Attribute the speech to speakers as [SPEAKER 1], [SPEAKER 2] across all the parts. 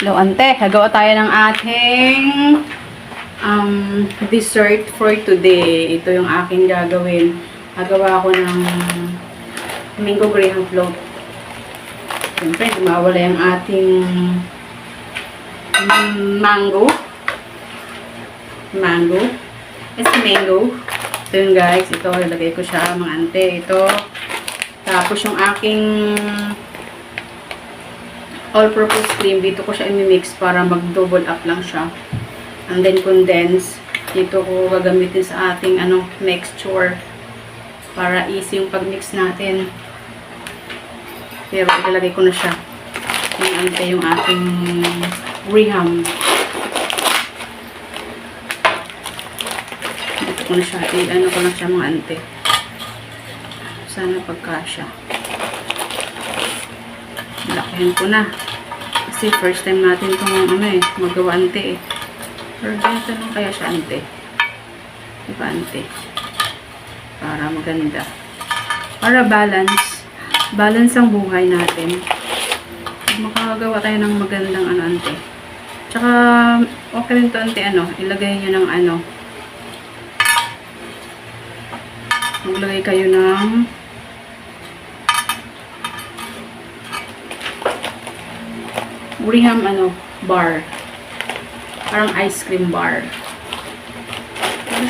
[SPEAKER 1] Hello, ante. Gagawa tayo ng ating dessert for today. Ito yung aking gagawin. Gagawa ako ng mango graham float. Siyempre, hindi mawala yung ating mango. It's mango. Ito yun guys. Ito, ilagay ko siya mga ante. Ito. Tapos yung aking all-purpose cream, dito ko siya i-mix para mag-double up lang siya. And then condense. Dito ko gagamitin sa ating mixture para easy yung pag-mix natin. Pero ilalagay ko na siya. Yung ante yung ating graham. Dito ko na siya. I-ano ko na siya mga ante. Sana pagkasya. Lakihan ko na. Kasi first time natin itong magawa ante eh. Pero ganito lang kaya siya ante. Diba ante? Para maganda. Para balance. Balance ang buhay natin. Makagawa tayo ng magandang ante. Tsaka okay rin ito ante ilagay nyo ng maglagay kayo ng graham bar. Parang ice cream bar. Ano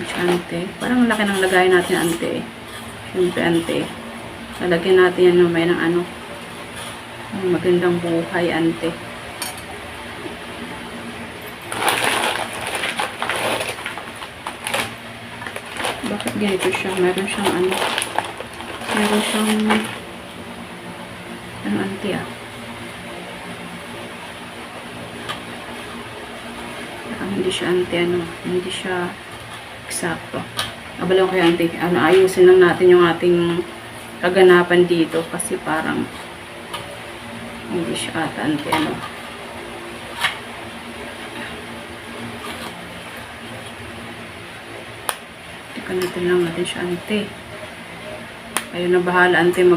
[SPEAKER 1] siya ante. Parang laki ng lagay natin ante. Siyempre ante. Lalagyan natin yan may ng magandang buhay ante. Bakit ganito siya? Meron siyang meron siyang ante hindi siya ante hindi siya eksakto. Abalaw kayo ante. Ayusin lang natin yung ating kaganapan dito kasi parang hindi siya ata ante Tikanitin lang natin siya ante. Kayo na bahala ante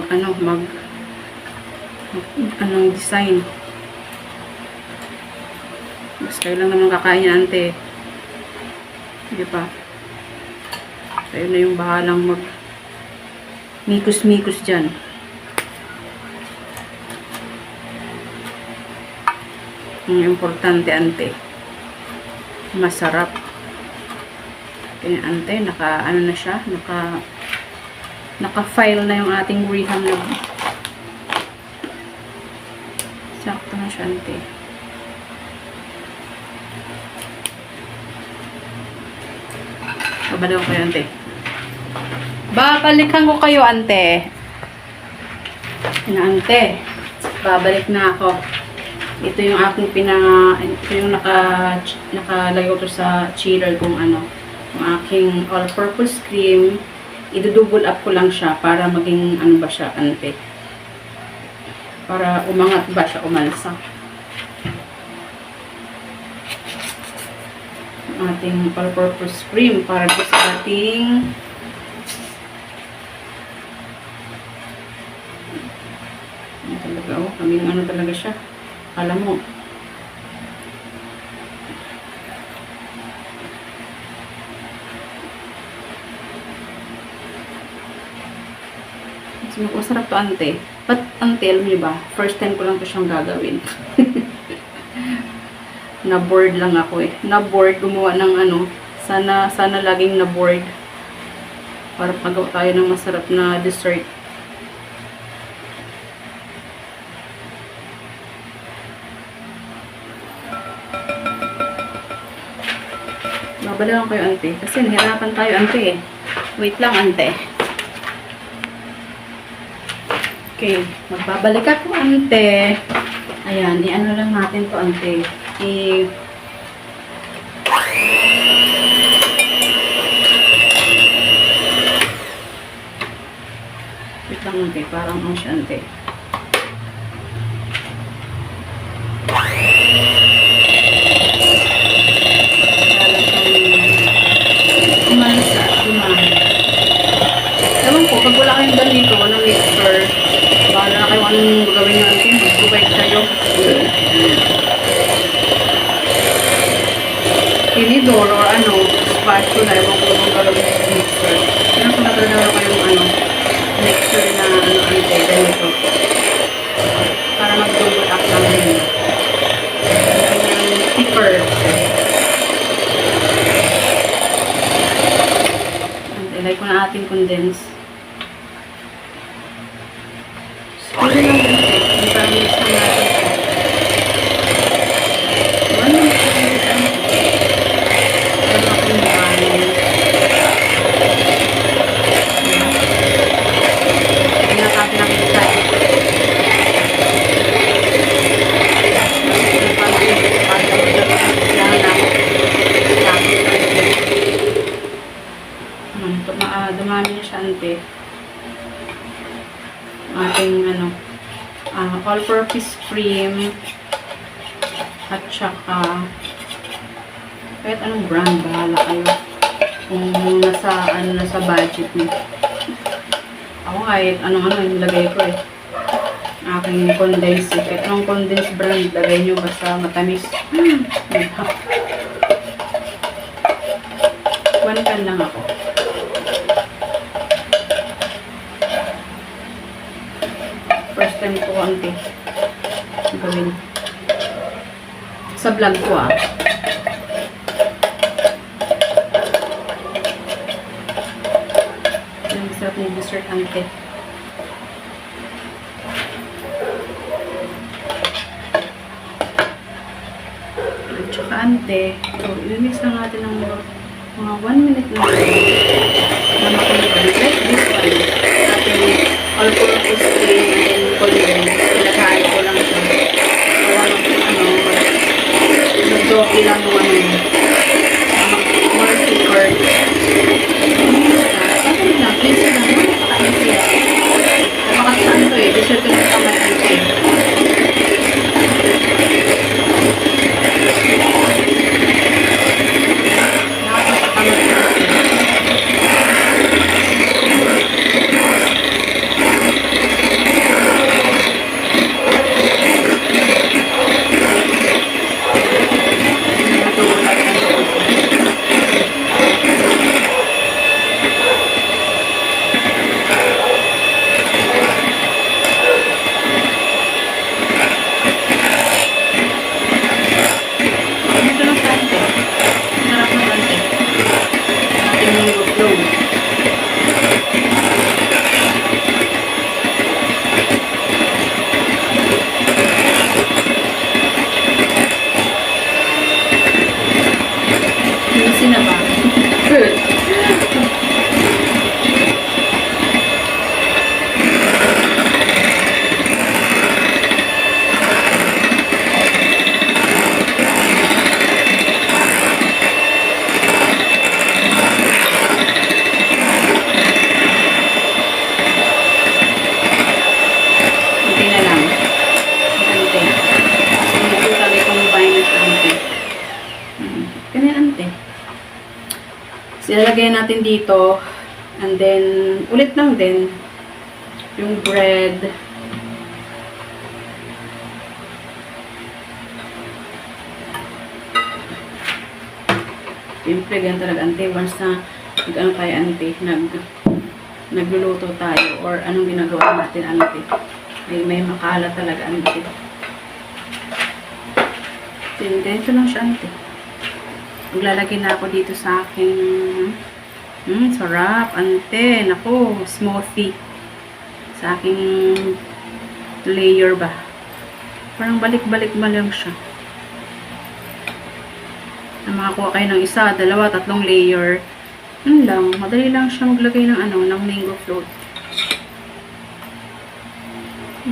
[SPEAKER 1] design. Mas kayo lang naman kakain ante. Hindi pa. Kayo na yung bahalang mikos-mikos dyan. Ang importante ante. Masarap. Kaya ante, na siya, naka-file na yung ating graham na sakto na siya ante. Babalaw kayo ante. Babalikan ko kayo ante. Ante, babalik na ako. Ito yung aking ito yung nakalagay ko sa chiller kung yung aking all-purpose cream. I-double up ko lang siya para maging ba siya ante. Para umangat ba siya, umalsa. Ating all-purpose cream para sa ating talaga kaming talaga siya. Alam mo. Masarap to ante. But ante, alam niyo ba? First time ko lang to siyang gagawin. Na-bored lang ako eh. Na-board gumawa ng sana laging na-board. Para pagawa tayo ng masarap na dessert. Babalawan kayo ante. Kasi nahirapan tayo ante eh. Wait lang ante. Okay, magbabalik ako ante. Ayan, lang natin to ante. Wait lang ante, parang siya ante. Ewan ko, pag wala kayong ganito, ng mixer, Bahala na kayo anong gagawin natin. Mag-provide kayo. Tinidor or spatula. Ewan ko kung gagawin sa mixer. Pero kung nagdadala ko yung mixer na ganito. Para mag-double up lang yun. Yung thicker. Ilagay ko na ating condense. Spray lang din ito. Hindi pa mix na natin ito. Ano yung dumami na siya ante. Ating all-purpose cream at saka kahit anong brand, bahala kayo kung nasa budget niyo. Ako kahit anong nilagay ko aking condense, kahit anong condense brand lagay nyo basta matamis. 1 can lang ako. First time ko gawin sa vlog ko yung sarap ng dessert ante. At saka ante, so i-mix lang natin ng mga 1 minute lang na makulipan like this one. Ating all-purpose cream and condense. Pinaghain ko lang siya. Nag-doki lang yung more thicker. Ano lang, easy lang. Napaka-easy lang. Napaka-saan to dessert ko na kamay-easy. Ilalagay natin dito and then ulit lang din yung bread. Siyempre ganyan talaga ante once na tayo ante nagluluto tayo or anong ginagawa natin ante may makala talaga ante. Ganito lang siya ante. Maglalagay na ako dito sa aking sarap, ante. Naku, smoothie. Sa aking layer ba. Parang balik-balik ba lang siya. Na makakuha kayo ng 1, 2, 3 layer. Lang. Madali lang siya maglagay ng ng mango float.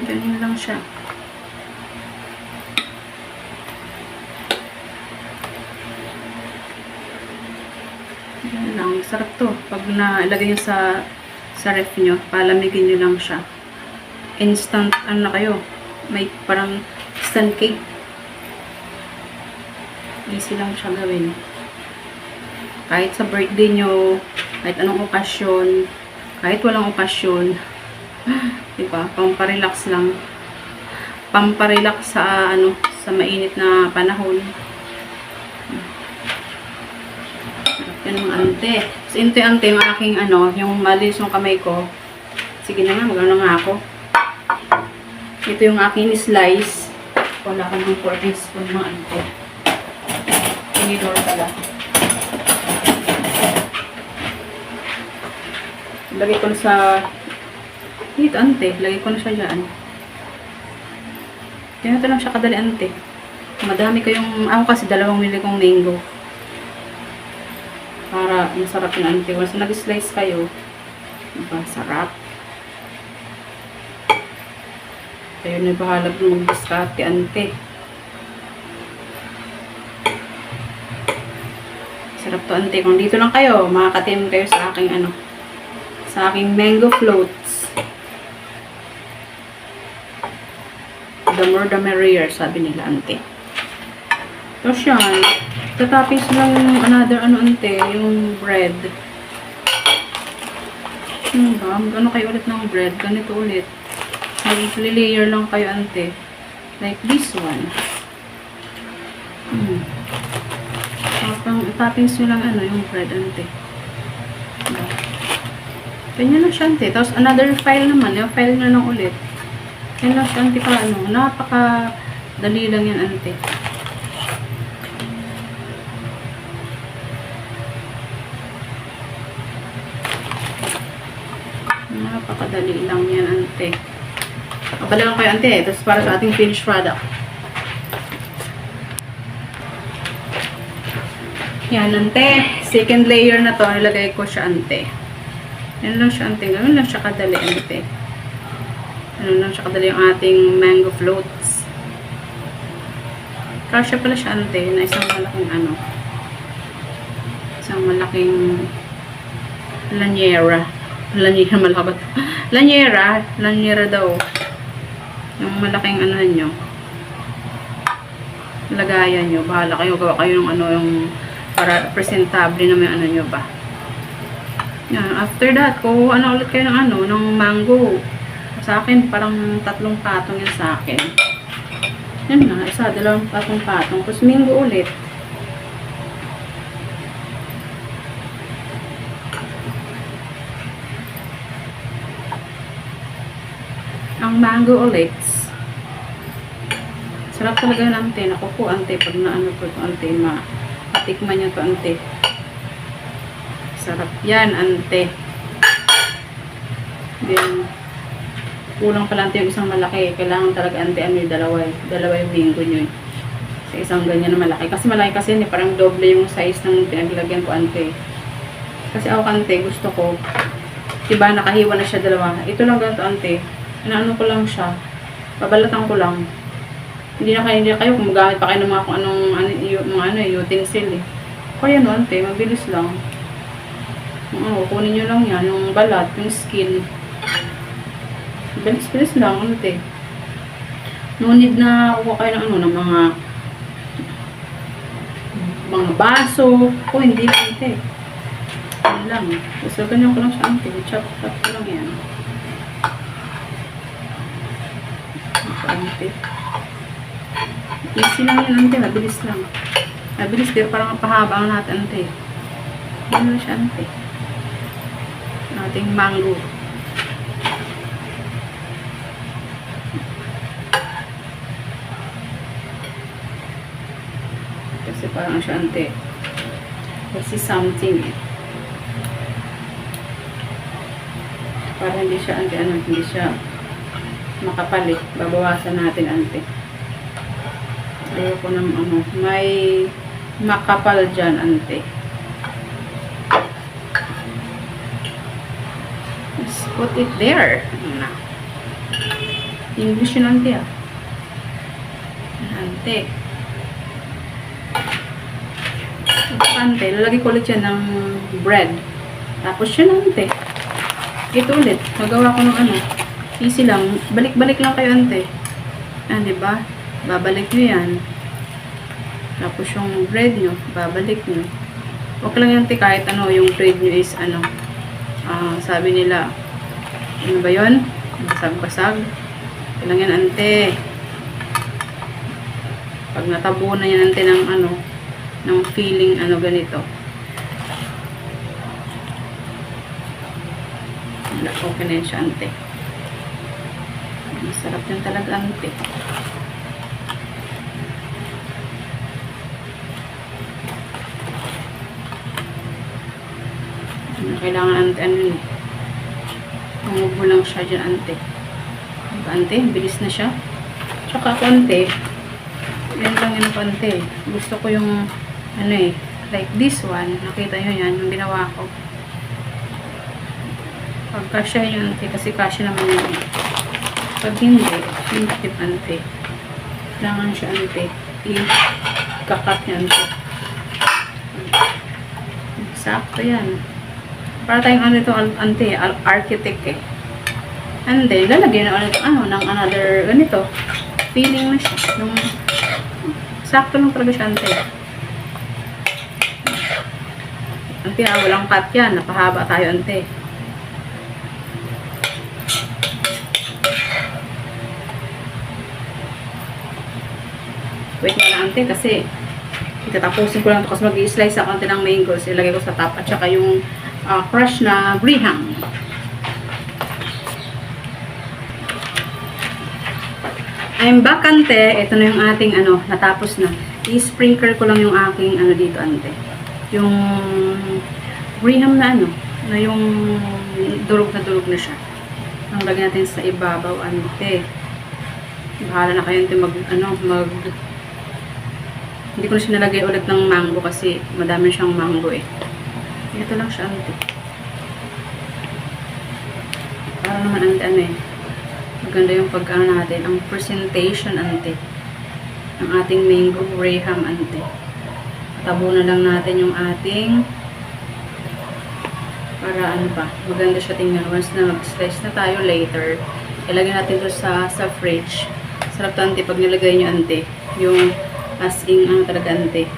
[SPEAKER 1] Ganyan lang siya. Yan lang, sarap to. Pag nailagay nyo sa ref nyo, palamigin nyo lang siya. Instant, na kayo. May parang instant cake. Easy lang siya gawin. Kahit sa birthday nyo, kahit anong okasyon, kahit walang okasyon, Diba? Pamparelax lang. Pamparelax sa ano, sa mainit na panahon. Yan mga ante. So, ante yung aking ano, yung malis yung kamay ko. Sige na nga, magano nga ako. Ito yung aking slice. Wala ka ng 14 spoon mga ante. Tinidor pala. Lagay ko na sa dito ante. Lagay ko na siya dyan. Ganito lang siya kadali ante. Madami ko yung, ako kasi 2 mili kong mango. Para masarap yung ante. Once nag-slice kayo, diba, sarap. Kayo na bahala kung mag-discarte ante. Sarap to ante. Kung dito lang kayo, makakatim kayo sa aking ano, sa aking mango floats. The more the merrier, sabi nila ante. Tapos yan, tatapis lang another ano ante, yung bread. Ano kayo ulit ng bread? Ganito ulit. Mag-layer lang kayo ante. Like this one. Toppings nyo lang ano, yung bread ante. Ganyan lang siya ante. Tapos another file naman. Yung file na lang ulit. Yan lang siya ante pa ano. Napaka dali lang yan ante. Napakadali lang yan ante. Abala lang kayo ante. Tapos para sa ating finished product. Yan ante. Second layer na to. Nilagay ko siya ante. Yan lang siya ante. Ganun lang siya kadali ante. Ganun lang siya kadali yung ating mango floats. Kasya pala siya ante. Na isang malaking ano. Isang malaking lanyera. Lanyera malabat. Lanyera daw. Yung malaking ano nyo. Lagayan nyo. Bahala kayo. Gawa kayo ng ano yung para presentable na may ano nyo ba. Yan. After that, kuha na ulit kayo ng ano, ng mango. Sa akin, parang 3 patong yan sa akin. Yan na. 1, 2 patong. Tapos mango ulit. Ang mango ulit. Sarap talaga ng ante. Naku po, ante. Pag naano po ito, ante, matikman nyo ito, ante. Sarap yan, ante. Then, kulang pala ante yung isang malaki. Kailangan talaga, ante, ano yung dalawa yung mango nyo. Sa isang ganyan na malaki. Kasi malaki kasi, parang doble yung size ng pinaglagyan ko, ante. Kasi ako, ante, gusto ko, diba, nakahiwa na siya 2. Ito lang ganito, ante. Inaano ko lang siya. Babalatan ko lang. Hindi kayo kung magamit pa kayo ng mga kung anong utensil eh. Kaya no, ante, mabilis lang. Kunin nyo lang yan, yung balat, yung skin. Bilis lang, ante. No need na kuha kayo ng ano, ng mga baso. Hindi lang, ante. Yan lang. So, ganyan ko lang siya, ante. Chop ko lang yan. Ante. Easy lang yan, ante. Mabilis lang. Mabilis din. Parang pahaba ang natin, ante. Ano siya, ante. Ating mango. Kasi parang siya, ante. Kasi something eh. Para hindi siya, ante, hindi siya makapalit. Babawasan natin, ante. Ayoko ng may makapal dyan, ante. Let's put it there. English yun, ante, ah. Ante. Ante, lalagay ko ulit yan ng bread. Tapos yun, ante. Ito ulit. Magawa ko ng ano. Easy lang. Balik-balik lang kayo, ante. Diba? Babalik nyo yan. Tapos yung bread nyo, babalik nyo. Huwag lang yan, ante, kahit ano, yung bread nyo is ano. Sabi nila, ano ba yun? Basag-basag. Kailang yan, ante. Pag natabunan yan, ante, ng ano, ng feeling, ano, ganito. Okay na yun siya, ante. Masarap yan talaga, ante. Kailangan, ante, ano yun. Mangubo lang siya dyan, ante. Ante, bilis na siya. Tsaka, ante, yan lang yun, ante. Gusto ko yung, ano eh, like this one. Nakita nyo yan, yung ginawa ko. Pag kasya yun, ante, kasi kasya naman yun. Pag hindi, tip, ante. Kailangan siya, ante. I-kakat niya, ante. Sakto yan. Para tayong ano ito, ante, architect eh. And then, lalagyan na ulit, ano, ng another, ganito. Feeling na siya. Nung, sakto lang talaga siya, ante. Ante, walang cut yan. Napahaba tayo, ante. Wait nga lang, ante, kasi itatapusin ko lang ito kasi mag-i-slice ako ante ng mangoes. Ilagay ko sa top at saka yung crush na graham. I'm back, ante. Ito na yung ating ano, natapos na. I-sprinkle ko lang yung aking ano dito, ante. Yung graham na ano, na yung durog na siya. Ang lagyan natin sa ibabaw, ante. Bahala na kayo, ante, hindi ko na siya nalagay ulit ng mango kasi madami siyang mango eh. Ito lang siya, ante. Para naman, ante, ano eh. Maganda yung pagkano natin. Ang presentation, ante. Ang ating mango graham, ante. Tabunan lang natin yung ating para ano pa. Maganda siya tingnan. Once na mag-slice na tayo later, ilagay natin ito sa fridge. Sarap to, ante, pag nilagay nyo, ante. Yung as in, ano talaga, ante.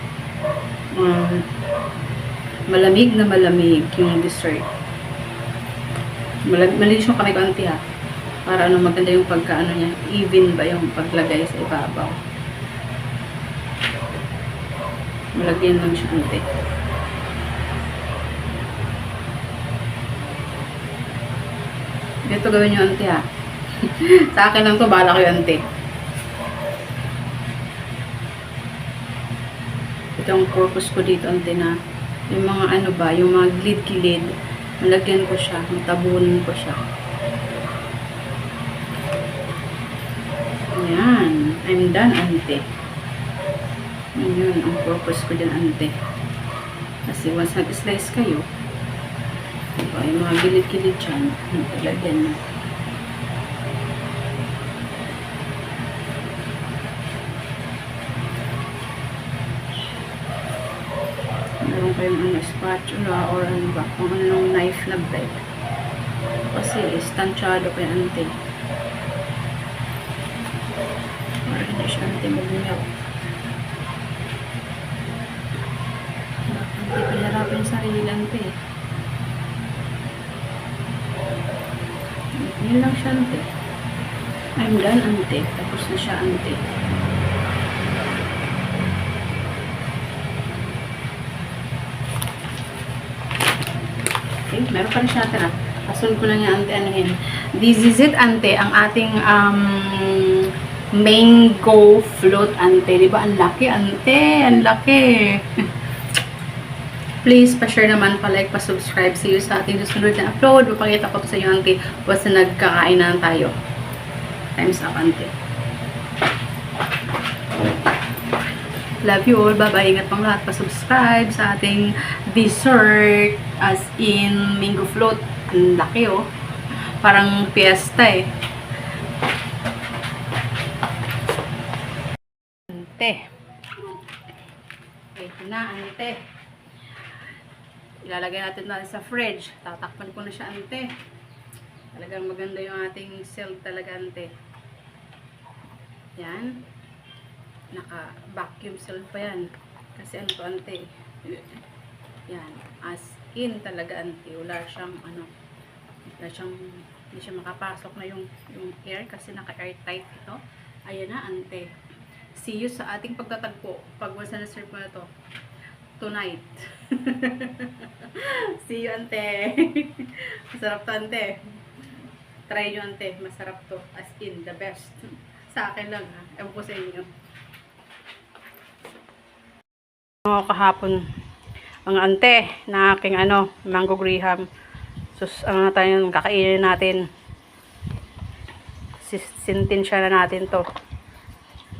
[SPEAKER 1] Malamig na malamig yung dessert. Malinis yung kamay ko, ante, ha. Para ano, maganda yung pagkaano niya. Even ba yung paglagay sa ibabaw. Malagyan lang siya, ante. Ito gawin nyo, ante, ha. Sa akin lang to, bahala kayo, ante. Ito ang purpose ko dito, ante, na yung mga ano ba, yung mga gilid-gilid, malagyan ko siya, tabunin ko siya. Ayan. I'm done, ante. Yun, ang purpose ko dyan, ante. Kasi once nag-slice kayo, diba, yung mga gilid-gilid dyan, lagyan na. Meron kayong ano, spatula or ano ba, kung ano ng knife na blade. Kasi stansyado ko yan, ante. Para hindi siya, ante, mag-milk. Ante, pinarapin yung sarili, ante. Yun lang siya, ante. I'm done, ante. Tapos na siya, ante. Okay, meron pa rin siya, ante, na. Asun ko lang yung, ante, anuhin. This is it, ante. Ang ating, mango float, ante. Diba? Ang laki, ante. Ang laki. Please, pa-share naman, pa-like, pa-subscribe. See you sa ating susunod na upload. Papakita ko sa inyo, ante. Basta nagkakain na tayo. Time's up, ante. Love you all. Bye-bye. Ingat pang lahat. Pa-subscribe sa ating dessert as in mango float. Ang laki, oh. Parang fiesta, eh. Ante. Ito na, ante. Ilalagay natin sa fridge. Tatakpan ko na siya, ante. Talagang maganda yung ating silk talaga, ante. Yan. Naka-vacuum seal pa yan. Kasi ano to, ante. Yan. As in talaga, ante. Wala siyang, ano, wala siyang Hindi siya makapasok na yung air kasi naka-airtight ito. Ayan na, ante. See you sa ating pagtatagpo. Pag once na serve mo na to. Tonight. See you, ante. Masarap to, ante. Try nyo, ante. Masarap to. As in, the best. Sa akin lang, ha. Ewan ko sa inyo. Kahapon, ang ante na aking mango graham. Sus, tayo kakainin natin. Sintensya na natin to.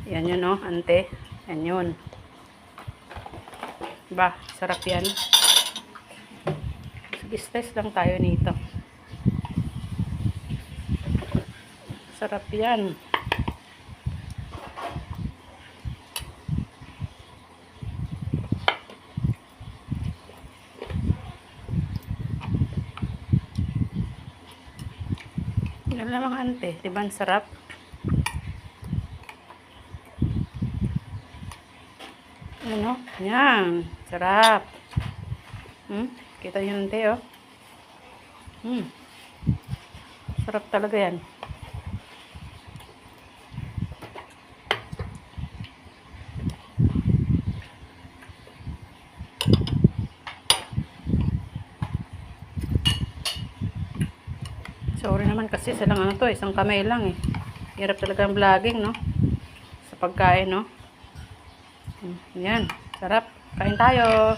[SPEAKER 1] Yan yun, no, ante. Yan yun. Diba? Sarap yan. Sige, stress lang tayo nito. Sarap yan. Yan lang mga ante. Diba ang sarap? Ano? Yan. Sarap. Kita nyo ante, oh. Sarap talaga yan. Sorry naman kasi sa lang isang kamay lang eh. Hirap talaga ang vlogging, no? Sa pagkain, no? Yan, sarap. Kain tayo.